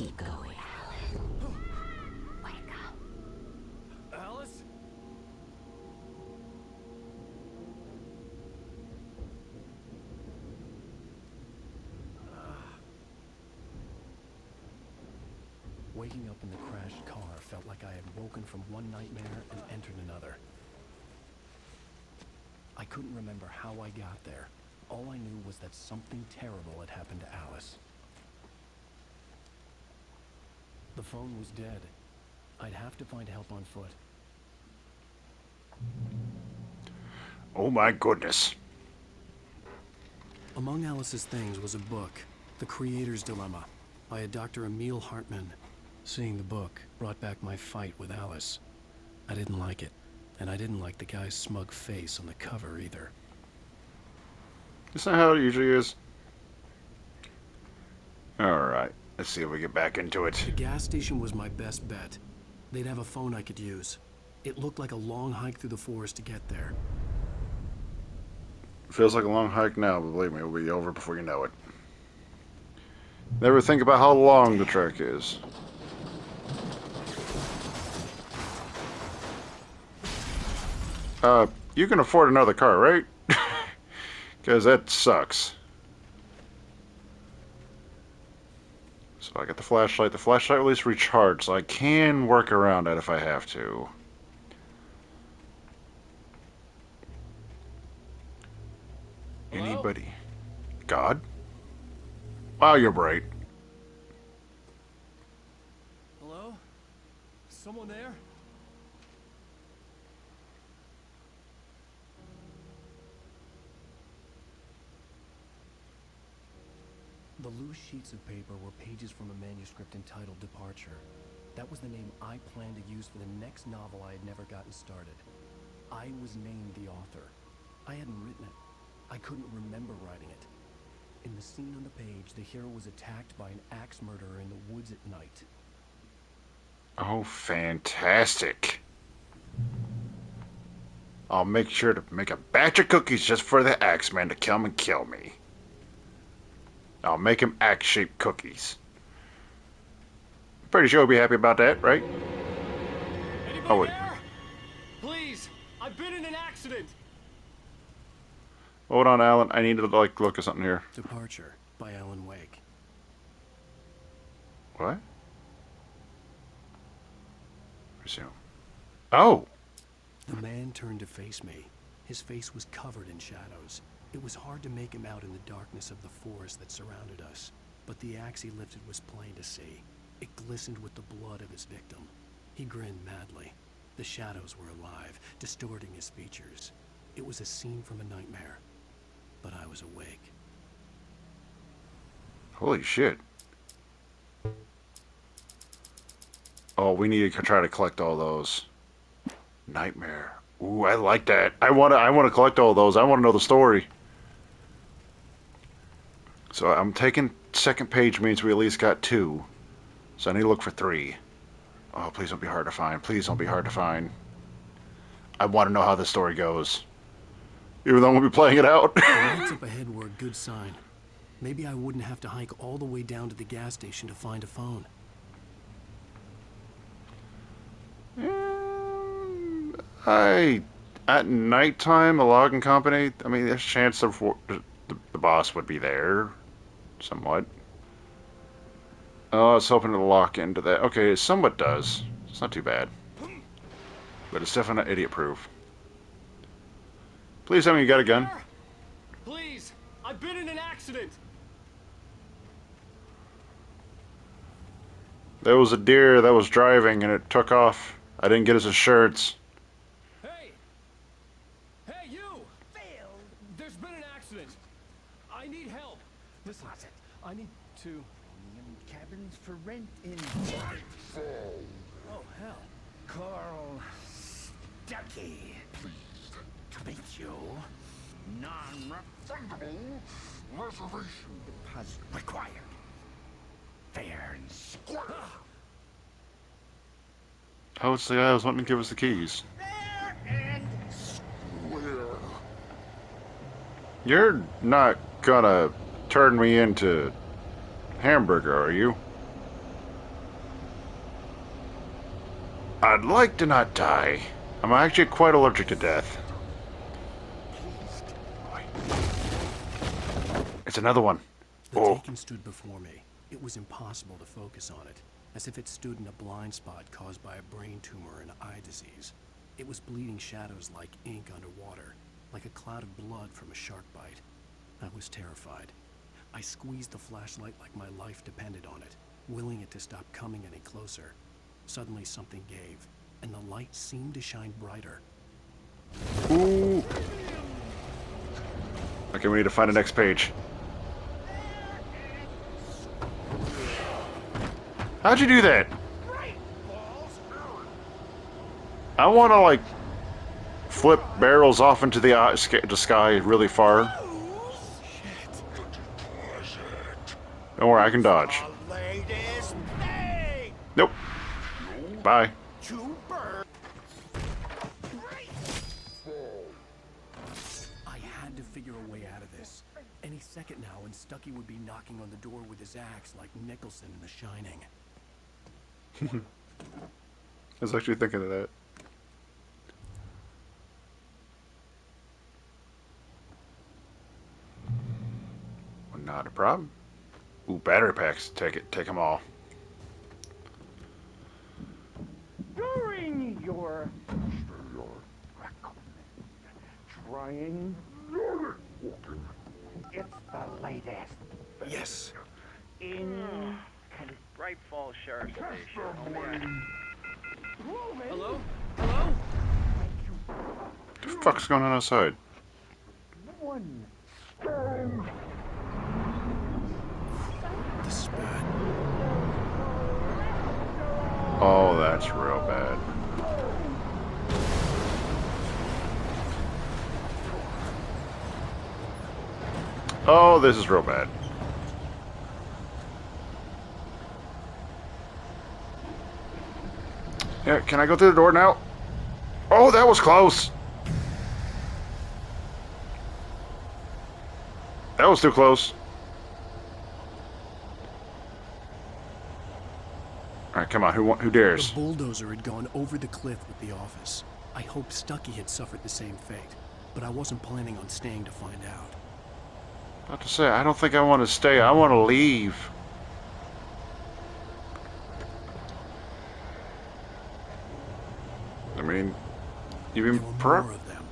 Keep going, Alice. Wake up. Alice? Waking up in the crashed car felt like I had woken from one nightmare and entered another. I couldn't remember how I got there. All I knew was that something terrible had happened to Alice. The phone was dead. I'd have to find help on foot. Oh my goodness. Among Alice's things was a book, The Creator's Dilemma, by a Dr. Emil Hartman. Seeing the book brought back my fight with Alice. I didn't like it, and I didn't like the guy's smug face on the cover either. Isn't that how it usually is? Alright, let's see if we get back into it. The gas station was my best bet. They'd have a phone I could use. It looked like a long hike through the forest to get there. Feels like a long hike now, but believe me, it'll be over before you know it. Never think about how long the trek is. You can afford another car, right? Because that sucks. So I got the flashlight. The flashlight will at least recharge, so I can work around that if I have to. Hello? Anybody? God? Wow, you're bright. Hello? Someone there? The loose sheets of paper were pages from a manuscript entitled Departure. That was the name I planned to use for the next novel I had never gotten started. I was named the author. I hadn't written it. I couldn't remember writing it. In the scene on the page, the hero was attacked by an axe murderer in the woods at night. Oh, fantastic. I'll make sure to make a batch of cookies just for the Axeman to come and kill me. I'll make him axe-shaped cookies. Pretty sure he'll be happy about that, right? Anybody Oh, wait. there? Please, I've been in an accident. Hold on, Alan. I need to, like, look at something here. Departure by Alan Wake. What? Resume. Oh! The man turned to face me. His face was covered in shadows. It was hard to make him out in the darkness of the forest that surrounded us, but the axe he lifted was plain to see. It glistened with the blood of his victim. He grinned madly. The shadows were alive, distorting his features. It was a scene from a nightmare, but I was awake. Holy shit. Oh, we need to try to collect all those. Nightmare. Ooh, I like that. I wanna collect all those. I wanna know the story. So I'm taking second page means we at least got 2. So I need to look for 3. Oh, please don't be hard to find. Please don't be hard to find. I want to know how the story goes. Even though I'm going to be playing it out. The lights up ahead were a good sign. Maybe I wouldn't have to hike all the way down to the gas station to find a phone. At nighttime, a logging company, I mean, there's a chance of the boss would be there. Somewhat. Oh, I was hoping to lock into that. Okay, it somewhat does. It's not too bad. But it's definitely not idiot-proof. Please tell me you got a gun. Please, I've been in an accident. There was a deer that was driving and it took off. I didn't get his insurance. Hey! Hey, you! Phil! There's been an accident. I need help. Listen, I need to... Cabins for rent in Oh, hell. Carl Stucky. Pleased to meet you. Non-refundable reservation deposit required. Fair and square. Oh, it's the guy who was wanting to give us the keys. Fair and square. You're not gonna turn me into hamburger, are you? I'd like to not die. I'm actually quite allergic to death. It's another one. The Oh. Taken stood before me. It was impossible to focus on it, as if it stood in a blind spot caused by a brain tumor and eye disease. It was bleeding shadows like ink underwater, like a cloud of blood from a shark bite. I was terrified. I squeezed the flashlight like my life depended on it, willing it to stop coming any closer. Suddenly something gave, and the light seemed to shine brighter. Ooh. Okay, we need to find the next page. How'd you do that? I want to, like, flip barrels off into the sky really far. Don't worry, I can dodge. Nope. Bye. I had to figure a way out of this. Any second now, and Stucky would be knocking on the door with his axe like Nicholson in The Shining. I was actually thinking of that. Well, not a problem. Ooh, battery packs. Take them all. During your trying, it's the latest Yes! in Bright Falls Sheriff Station. Oh, man. Hello? Hello? What the fuck's going on outside? one stone. The spat. Oh, that's real bad. Oh, this is real bad. Yeah, can I go through the door now? Oh, that was close. That was too close. All right, come on. Who The dares? bulldozer had gone over the cliff with the office. I hoped Stucky had suffered the same fate, but I wasn't planning on staying to find out. About to say, I don't think I want to stay. I want to leave. I mean, even There were prep. more of them.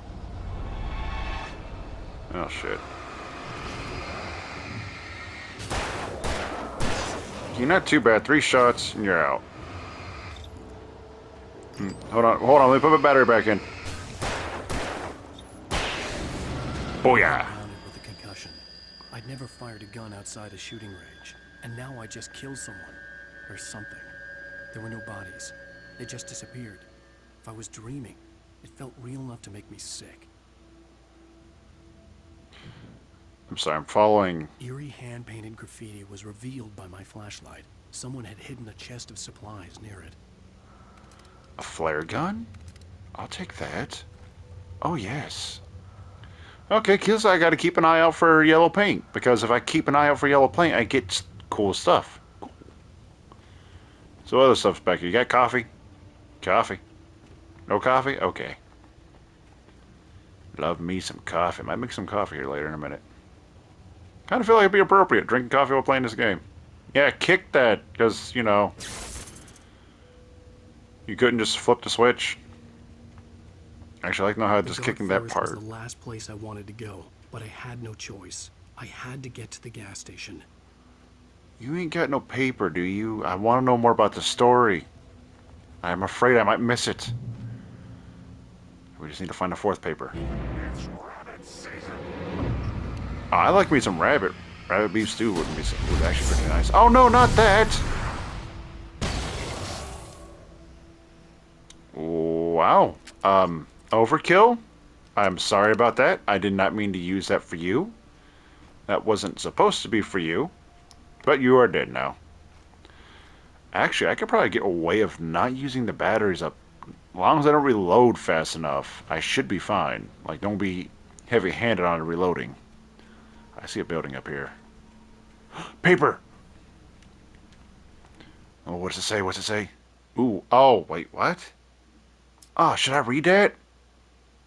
Oh shit. You're not too bad. 3 shots and you're out. Hold on. Let me put my battery back in. Booyah! Surrounded with a concussion. I'd never fired a gun outside a shooting range, and now I just killed someone. Or something. There were no bodies. They just disappeared. If I was dreaming, it felt real enough to make me sick. I'm sorry, I'm following. Eerie hand-painted graffiti was revealed by my flashlight. Someone had hidden a chest of supplies near it. A flare gun? I'll take that. Oh, yes. Okay, because I gotta keep an eye out for yellow paint. Because if I keep an eye out for yellow paint, I get cool stuff. So other stuff's back here. You got coffee? Coffee. No coffee? Okay. Love me some coffee. Might make some coffee here later in a minute. Kind of feel like it'd be appropriate, drinking coffee while playing this game. Yeah, kick that, because, you know, you couldn't just flip the switch. Actually, I like to know how just kicking that Was part. the last place I wanted to go, but I had no choice. I had to get to the gas station. You ain't got no paper, do you? I want to know more about the story. I'm afraid I might miss it. We just need to find the 4th paper. Oh, I like me some rabbit. Rabbit beef stew would actually pretty nice. Oh no, not that! Wow. Overkill? I'm sorry about that. I did not mean to use that for you. That wasn't supposed to be for you. But you are dead now. Actually, I could probably get a way of not using the batteries up. As long as I don't reload fast enough, I should be fine. Like, don't be heavy-handed on the reloading. I see a building up here. Paper! Oh, what's it say? What's it say? Ooh, oh, wait, what? Oh, should I read that?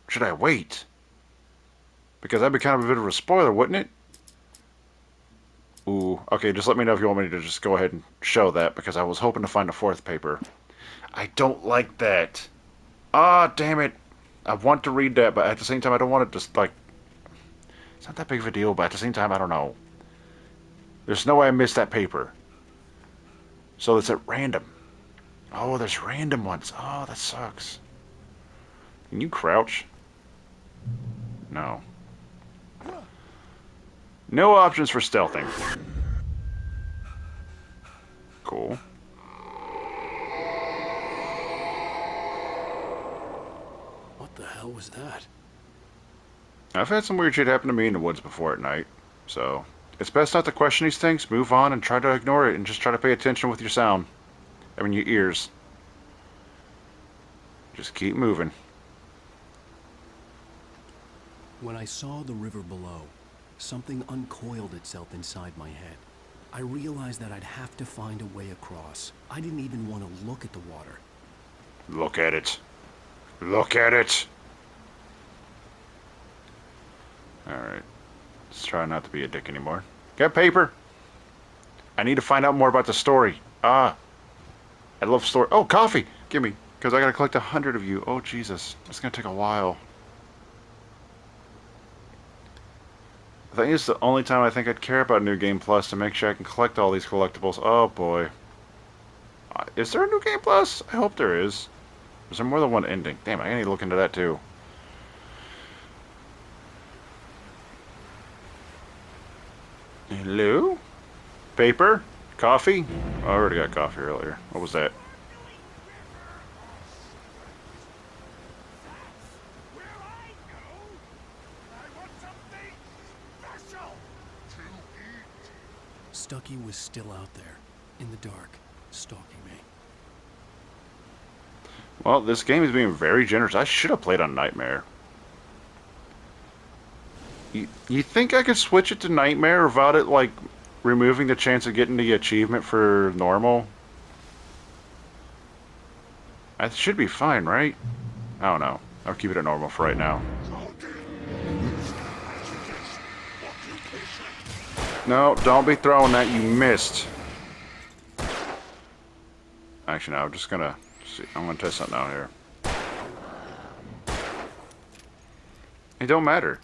Should I wait? Because that'd be kind of a bit of a spoiler, wouldn't it? Ooh, okay, just let me know if you want me to just go ahead and show that, because I was hoping to find a fourth paper. I don't like that. Ah, damn it. I want to read that, but at the same time, I don't want it to, like... It's not that big of a deal, but at the same time, I don't know. There's no way I missed that paper. So it's at random. Oh, there's random ones. Oh, that sucks. Can you crouch? No. No options for stealthing. Cool. What the hell was that? I've had some weird shit happen to me in the woods before at night, so it's best not to question these things, move on, and try to ignore it, and just try to pay attention with your sound. I mean, your ears. Just keep moving. When I saw the river below, something uncoiled itself inside my head. I realized that I'd have to find a way across. I didn't even want to look at the water. Look at it. Look at it! Alright. Let's try not to be a dick anymore. Got paper? I need to find out more about the story. Ah. I love story. Oh, coffee! Give me. Because I gotta collect 100 of you. Oh, Jesus. It's gonna take a while. I think it's the only time I think I'd care about New Game Plus to make sure I can collect all these collectibles. Oh, boy. Is there a New Game Plus? I hope there is. Is there more than one ending? Damn, I need to look into that, too. Hello? Paper? Coffee? Oh, I already got coffee earlier. What was that? Stucky was still out there, in the dark, stalking me. Well, this game is being very generous. I should have played on Nightmare. You think I could switch it to Nightmare without it, like, removing the chance of getting the achievement for normal? I should be fine, right? I don't know. I'll keep it at normal for right now. No, don't be throwing that. You missed. Actually, no, I'm just gonna see. I'm gonna test something out here. It don't matter.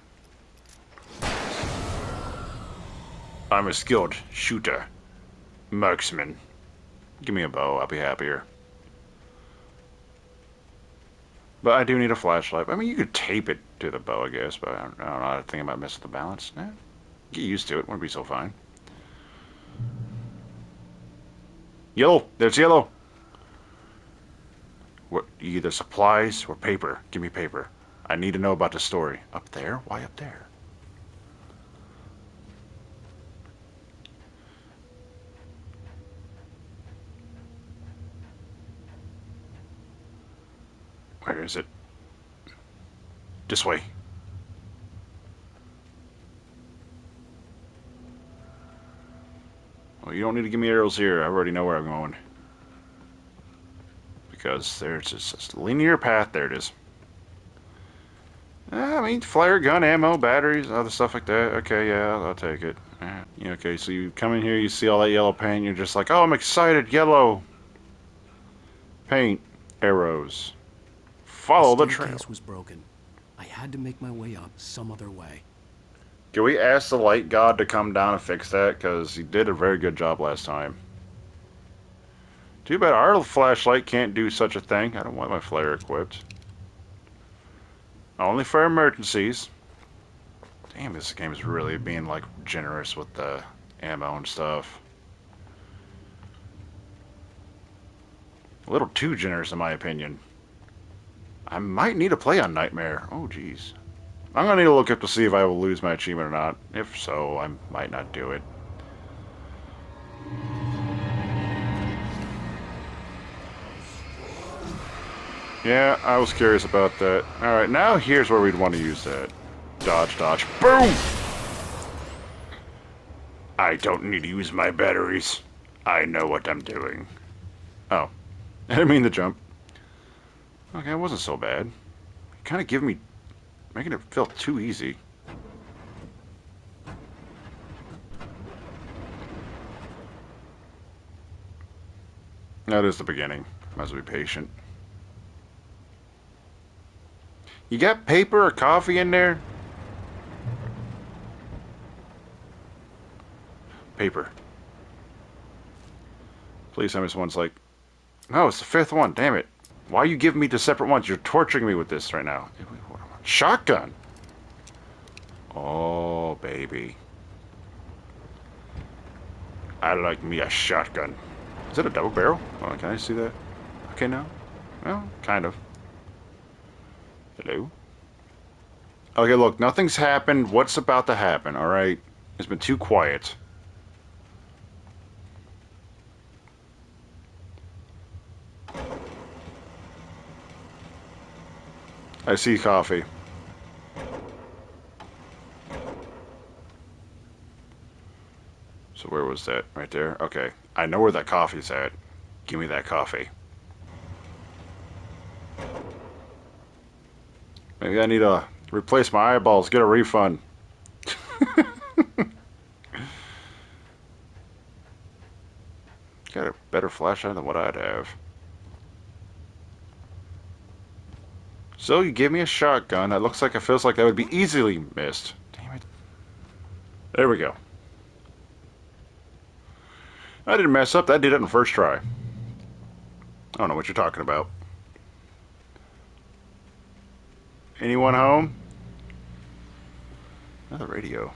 I'm a skilled shooter. Marksman. Give me a bow, I'll be happier. But I do need a flashlight. I mean, you could tape it to the bow, I guess, but I don't know. I think I might mess with the balance. Eh, get used to it. Wouldn't be so fine. Yellow! There's yellow! What? Either supplies or paper. Give me paper. I need to know about the story. Up there? Why up there? Where is it? This way. Well, you don't need to give me arrows here. I already know where I'm going. Because there's just a linear path. There it is. I mean, flare, gun, ammo, batteries, other stuff like that. Okay, yeah, I'll take it. Yeah, okay, so you come in here, you see all that yellow paint, you're just like, oh, I'm excited, yellow paint, arrows. Follow the trail. staircase was broken. I had to make my way up some other way. Can we ask the light god to come down and fix that? Because he did a very good job last time. Too bad our flashlight can't do such a thing. I don't want my flare equipped. Only for emergencies. Damn, this game is really being, like, generous with the ammo and stuff. A little too generous, in my opinion. I might need to play on Nightmare. Oh, jeez. I'm going to need to look up to see if I will lose my achievement or not. If so, I might not do it. Yeah, I was curious about that. Alright, now here's where we'd want to use that. Dodge, dodge. Boom! I don't need to use my batteries. I know what I'm doing. Oh. I didn't mean to jump. Okay, it wasn't so bad. Kind of giving me, making it feel too easy. That is the beginning. Might as well be patient. You got paper or coffee in there? Paper. Please tell me this one's like... No, it's the fifth one. Damn it. Why are you giving me the separate ones? You're torturing me with this right now. Shotgun. Oh, baby. I like me a shotgun. Is it a double barrel? Oh, can I see that? Okay, now. Well, kind of. Hello? Okay, look, nothing's happened. What's about to happen, alright? It's been too quiet. I see coffee. So where was that? Right there? Okay. I know where that coffee's at. Give me that coffee. Maybe I need to replace my eyeballs, get a refund. Got a better flashlight than what I'd have. So you give me a shotgun. That looks like it feels like that would be easily missed. Damn it. There we go. I didn't mess up. That did it in the first try. I don't know what you're talking about. Anyone home? Another radio.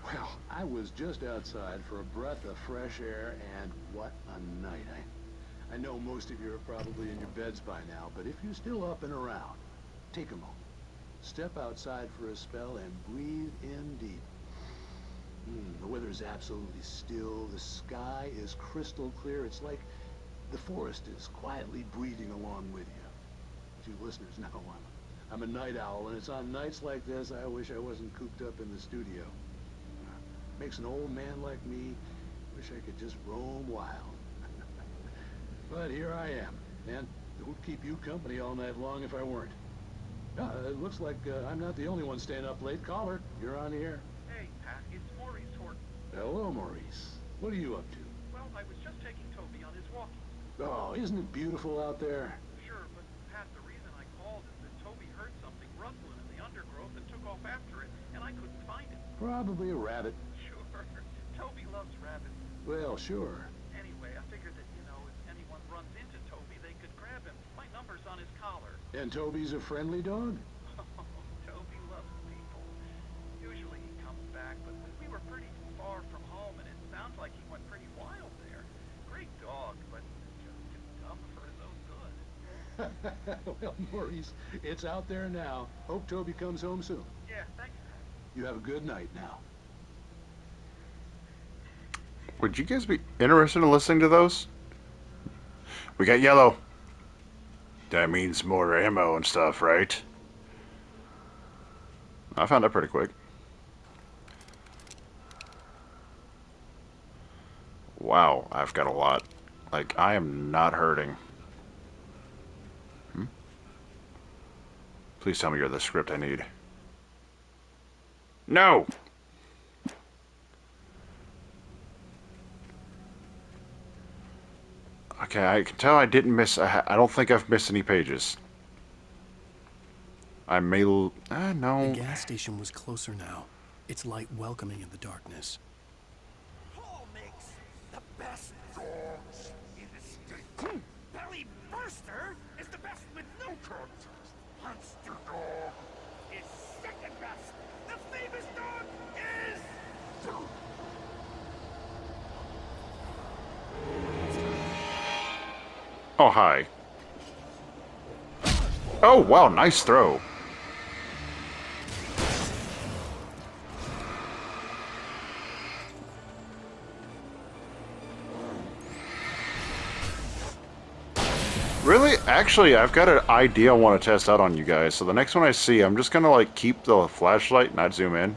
Well, I was just outside for a breath of fresh air, and what a night. I know most of you are probably in your beds by now, but if you're still up and around, take a moment. Step outside for a spell and breathe in deep. The weather is absolutely still. The sky is crystal clear. It's like the forest is quietly breathing along with you. To listeners, now I'm a night owl, and it's on nights like this I wish I wasn't cooped up in the studio. Makes an old man like me wish I could just roam wild. But here I am, and it would keep you company all night long if I weren't. It looks like I'm not the only one staying up late. Caller, you're on the air. Hey, Pat, it's Maurice Horton. Hello, Maurice. What are you up to? Well, I was just taking Toby on his walkie. Oh, isn't it beautiful out there? Sure, but Pat, the reason I called is that Toby heard something rustling in the undergrowth and took off after it, and I couldn't find it. Probably a rabbit. Sure. Toby loves rabbits. Well, sure. Anyway, I figured that, if anyone runs into Toby, they could grab him. My number's on his collar. And Toby's a friendly dog? Toby loves people. Usually he comes back, but we were pretty far from home, and it sounds like he went pretty wild there. Great dog, but just too dumb for his own good. Well, Maurice, it's out there now. Hope Toby comes home soon. Yeah, thanks, Pat. You have a good night now. Would you guys be interested in listening to those? We got yellow. That means more ammo and stuff, right? I found that pretty quick. Wow, I've got a lot. Like, I am not hurting. Please tell me you're the script I need. No! Okay, I can tell I didn't miss... I don't think I've missed any pages. I may... no. The gas station was closer now, its light welcoming in the darkness. Paul makes the best dogs in the state. Belly Burster is the best with no contest. Monster Dog is second best. The famous dog is... Oh, hi. Oh, wow, nice throw. Really? Actually, I've got an idea I want to test out on you guys. So the next one I see, I'm just going to, like, keep the flashlight, not zoom in.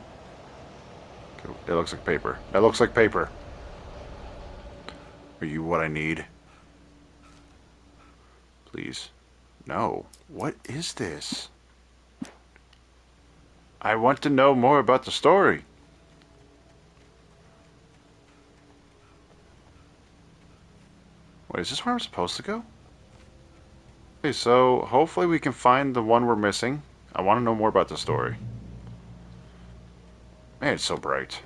It looks like paper. That looks like paper. Are you what I need? Please. No. What is this? I want to know more about the story. Wait, is this where I'm supposed to go? Okay, so hopefully we can find the one we're missing. I want to know more about the story. Man, it's so bright.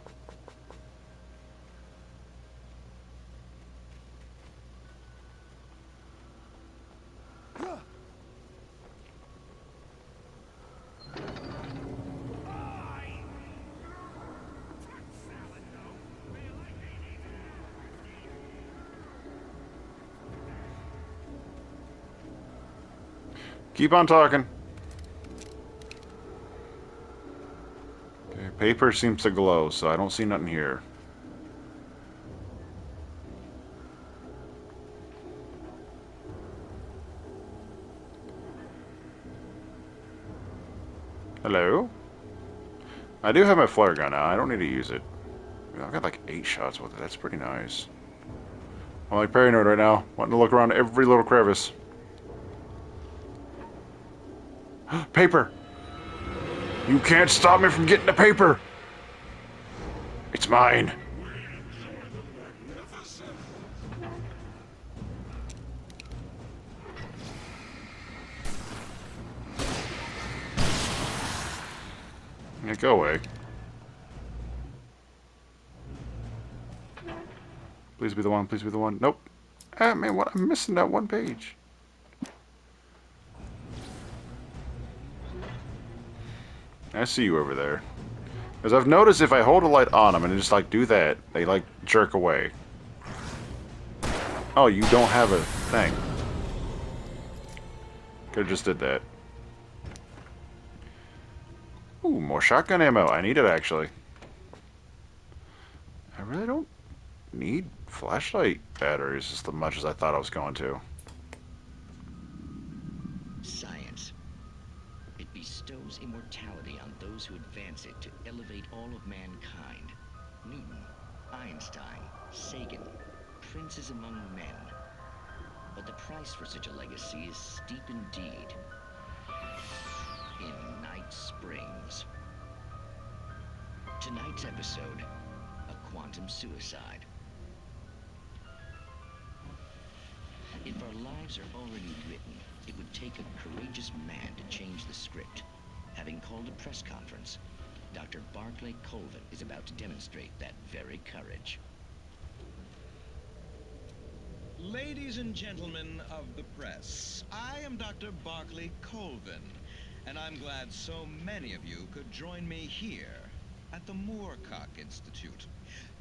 Keep on talking. Okay, paper seems to glow, so I don't see nothing here. Hello? I do have my flare gun now. I don't need to use it. I've got like 8 shots with it. That's pretty nice. I'm like paranoid right now. Wanting to look around every little crevice. Paper! You can't stop me from getting the paper! It's mine. Yeah, go away. Please be the one, please be the one. Nope. Ah, man, what? I'm missing that one page. I see you over there. Because I've noticed if I hold a light on them and just like do that, they like jerk away. Oh, you don't have a thing. Could've just did that. Ooh, more shotgun ammo. I need it actually. I really don't need flashlight batteries as much as I thought I was going to. Science. It bestows immortality on those who advance it to elevate all of mankind. Newton, Einstein, Sagan, princes among men. But the price for such a legacy is steep indeed. In Night Springs. Tonight's episode, a quantum suicide. If our lives are already written, it would take a courageous man to change the script. Having called a press conference, Dr. Barclay Colvin is about to demonstrate that very courage. Ladies and gentlemen of the press, I am Dr. Barclay Colvin, and I'm glad so many of you could join me here at the Moorcock Institute.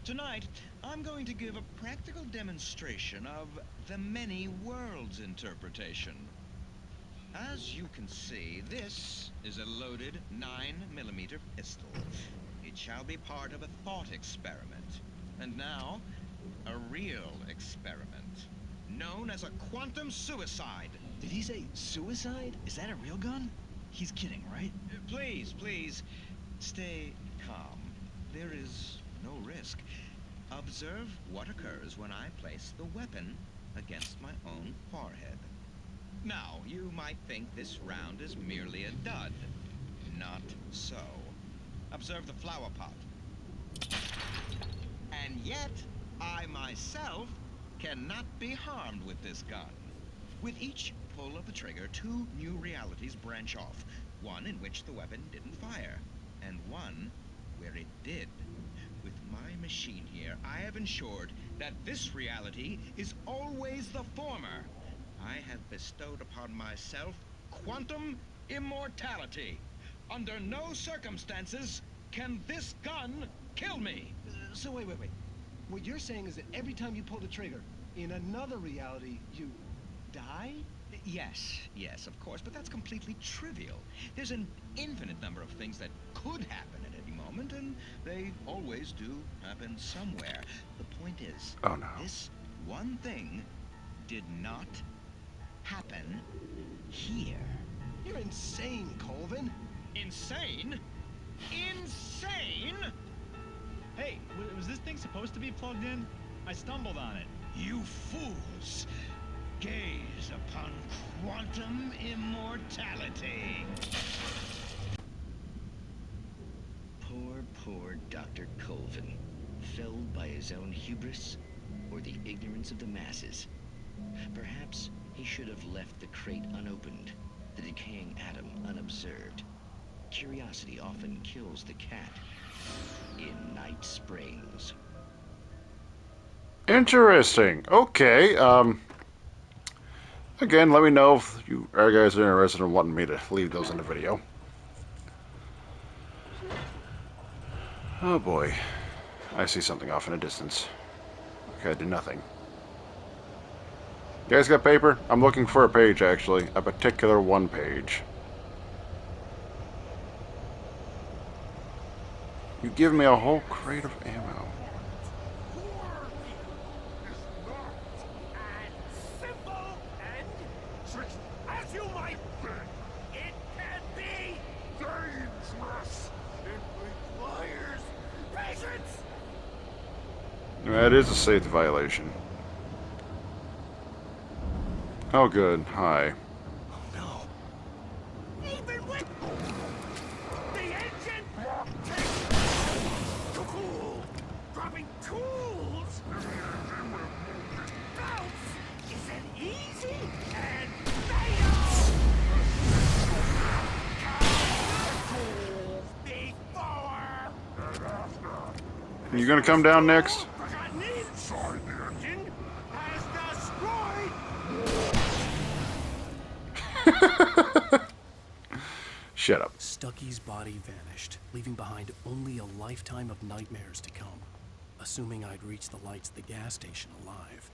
Tonight, I'm going to give a practical demonstration of the many worlds interpretation. As you can see, this is a loaded 9mm pistol. It shall be part of a thought experiment. And now, a real experiment, known as a quantum suicide. Did he say suicide? Is that a real gun? He's kidding, right? Please, stay calm. There is no risk. Observe what occurs when I place the weapon against my own forehead. Now, you might think this round is merely a dud. Not so. Observe the flower pot. And yet, I myself cannot be harmed with this gun. With each pull of the trigger, 2 new realities branch off. One in which the weapon didn't fire, and one where it did. With my machine here, I have ensured that this reality is always the former. I have bestowed upon myself quantum immortality. Under no circumstances can this gun kill me. So wait. What you're saying is that every time you pull the trigger, in another reality, you die? Yes, of course, but that's completely trivial. There's an infinite number of things that could happen at any moment, and they always do happen somewhere. The point is, Oh no. this one thing did not happen here. You're insane, Colvin. Insane? Insane? Hey, was this thing supposed to be plugged in? I stumbled on it. You fools! Gaze upon quantum immortality. Poor Dr. Colvin, felled by his own hubris or the ignorance of the masses. Perhaps he should have left the crate unopened, the decaying atom unobserved. Curiosity often kills the cat in Night Springs. Interesting. Okay. Again, let me know if you guys are interested in wanting me to leave those in the video. Oh boy. I see something off in the distance. Okay, I did nothing. You guys got paper? I'm looking for a page, actually. A particular one page. You give me a whole crate of ammo. Simple and tricky as you might think, it can be dangerous. It requires patience. That is a safety violation. Oh, good. Hi. Even with the engine block takes to cool, dropping tools. Bounce isn't easy and fatal. Tools before and after. You gonna come down next? Forgotten inside the engine has destroyed. Shut up. Stucky's body vanished, leaving behind only a lifetime of nightmares to come, assuming I'd reached the lights at the gas station alive.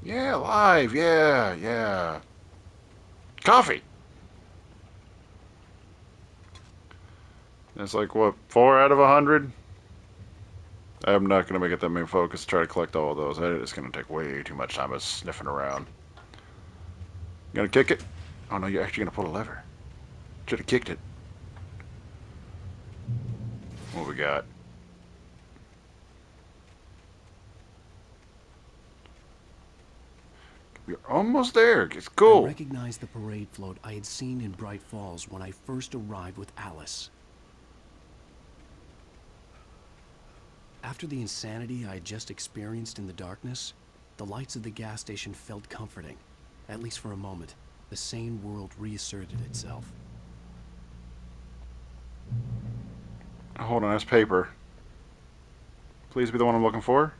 Yeah, live. Yeah. Coffee. That's like, what, 4 out of 100? I'm not going to make it that main focus to try to collect all of those. It's going to take way too much time of sniffing around. You gonna kick it? Oh no, you're actually going to pull a lever. Should have kicked it. What we got? We're almost there. It's cool. I recognized the parade float I had seen in Bright Falls when I first arrived with Alice. After the insanity I had just experienced in the darkness, the lights of the gas station felt comforting. At least for a moment, the sane world reasserted itself. Hold on, that's paper. Please be the one I'm looking for.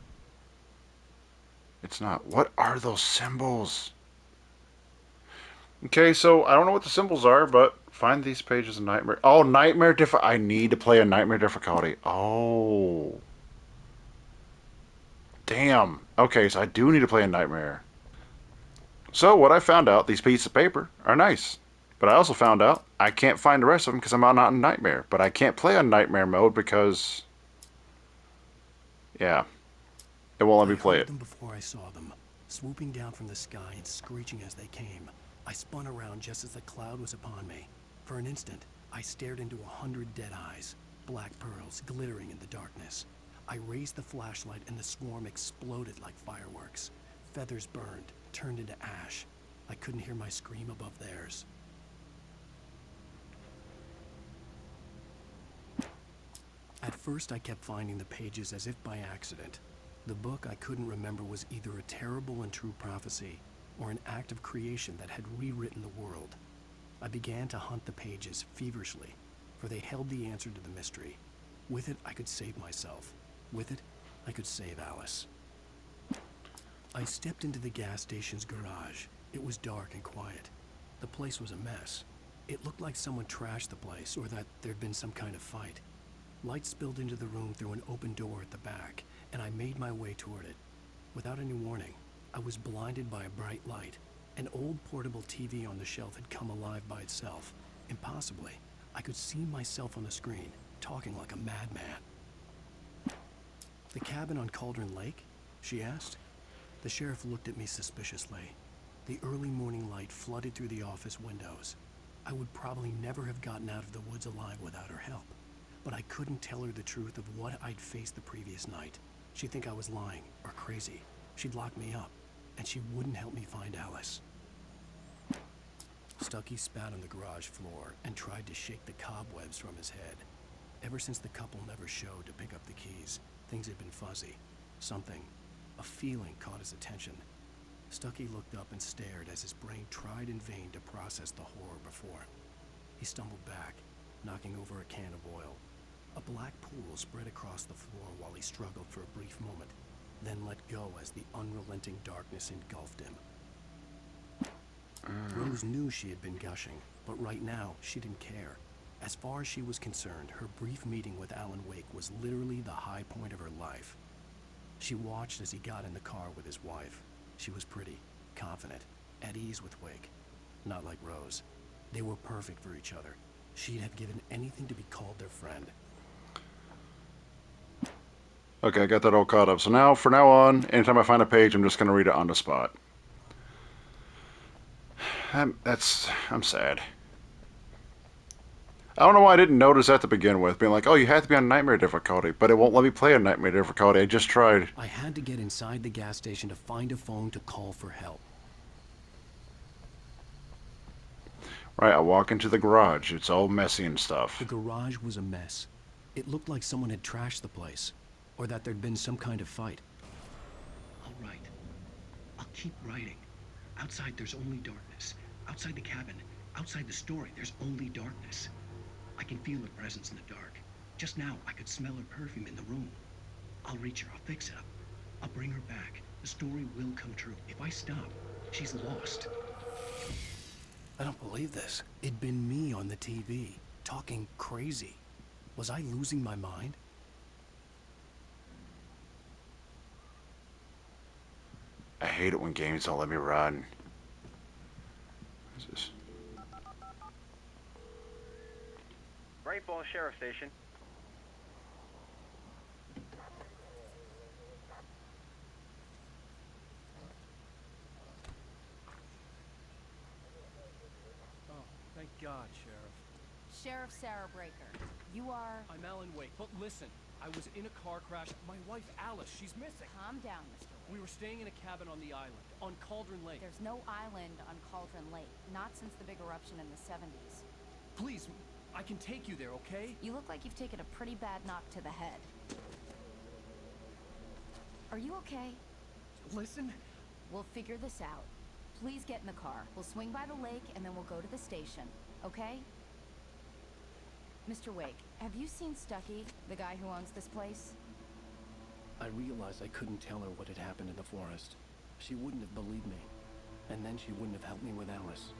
It's not. What are those symbols? Okay, so I don't know what the symbols are, but find these pages in Nightmare. Oh, Nightmare I need to play a Nightmare difficulty. Oh. Damn. Okay, so I do need to play a Nightmare. So what I found out, these pieces of paper are nice. But I also found out I can't find the rest of them because I'm not in Nightmare. But I can't play on Nightmare mode because... yeah. It won't let me play I heard it. them before I saw them, swooping down from the sky and screeching as they came. I spun around just as the cloud was upon me. For an instant, I stared into 100 dead eyes, black pearls glittering in the darkness. I raised the flashlight and the swarm exploded like fireworks. Feathers burned, turned into ash. I couldn't hear my scream above theirs. At first, I kept finding the pages as if by accident. The book I couldn't remember was either a terrible and true prophecy or an act of creation that had rewritten the world. I began to hunt the pages feverishly, for they held the answer to the mystery. With it, I could save myself. With it, I could save Alice. I stepped into the gas station's garage. It was dark and quiet. The place was a mess. It looked like someone trashed the place or that there'd been some kind of fight. Light spilled into the room through an open door at the back, and I made my way toward it. Without any warning, I was blinded by a bright light. An old portable TV on the shelf had come alive by itself. Impossibly, I could see myself on the screen, talking like a madman. "The cabin on Cauldron Lake?" she asked. The sheriff looked at me suspiciously. The early morning light flooded through the office windows. I would probably never have gotten out of the woods alive without her help. But I couldn't tell her the truth of what I'd faced the previous night. She'd think I was lying or crazy. She'd lock me up, and she wouldn't help me find Alice. Stucky spat on the garage floor and tried to shake the cobwebs from his head. Ever since the couple never showed to pick up the keys, things had been fuzzy. Something, a feeling caught his attention. Stucky looked up and stared as his brain tried in vain to process the horror before him. He stumbled back, knocking over a can of oil. A black pool spread across the floor while he struggled for a brief moment, then let go as the unrelenting darkness engulfed him. Rose knew she had been gushing, but right now she didn't care. As far as she was concerned, her brief meeting with Alan Wake was literally the high point of her life. She watched as he got in the car with his wife. She was pretty, confident, at ease with Wake. Not like Rose. They were perfect for each other. She'd have given anything to be called their friend. Okay, I got that all caught up. So now, from now on, anytime I find a page, I'm just going to read it on the spot. I'm sad. I don't know why I didn't notice that to begin with, being like, oh, you have to be on Nightmare difficulty, but it won't let me play on Nightmare difficulty. I just tried. I had to get inside the gas station to find a phone to call for help. Right, I walk into the garage. It's all messy and stuff. The garage was a mess. It looked like someone had trashed the place, or that there'd been some kind of fight. I'll write. I'll keep writing. Outside, there's only darkness. Outside the cabin, outside the story, there's only darkness. I can feel her presence in the dark. Just now, I could smell her perfume in the room. I'll reach her. I'll fix it up. I'll bring her back. The story will come true. If I stop, she's lost. I don't believe this. It'd been me on the TV, talking crazy. Was I losing my mind? I hate it when games don't let me run. What's this? Great Falls Sheriff Station. Oh, thank God, Sheriff. Sheriff Sarah Breaker, you are... I'm Alan Wake, but listen, I was in a car crash. My wife, Alice, she's missing. Calm down, Mr. Wake. We were staying in a cabin on the island, on Cauldron Lake. There's no island on Cauldron Lake, not since the big eruption in the 70s. Please, I can take you there, okay? You look like you've taken a pretty bad knock to the head. Are you okay? Listen. We'll figure this out. Please get in the car. We'll swing by the lake and then we'll go to the station, okay? Mr. Wake, have you seen Stucky, the guy who owns this place? I realized I couldn't tell her what had happened in the forest. She wouldn't have believed me. And then she wouldn't have helped me with Alice.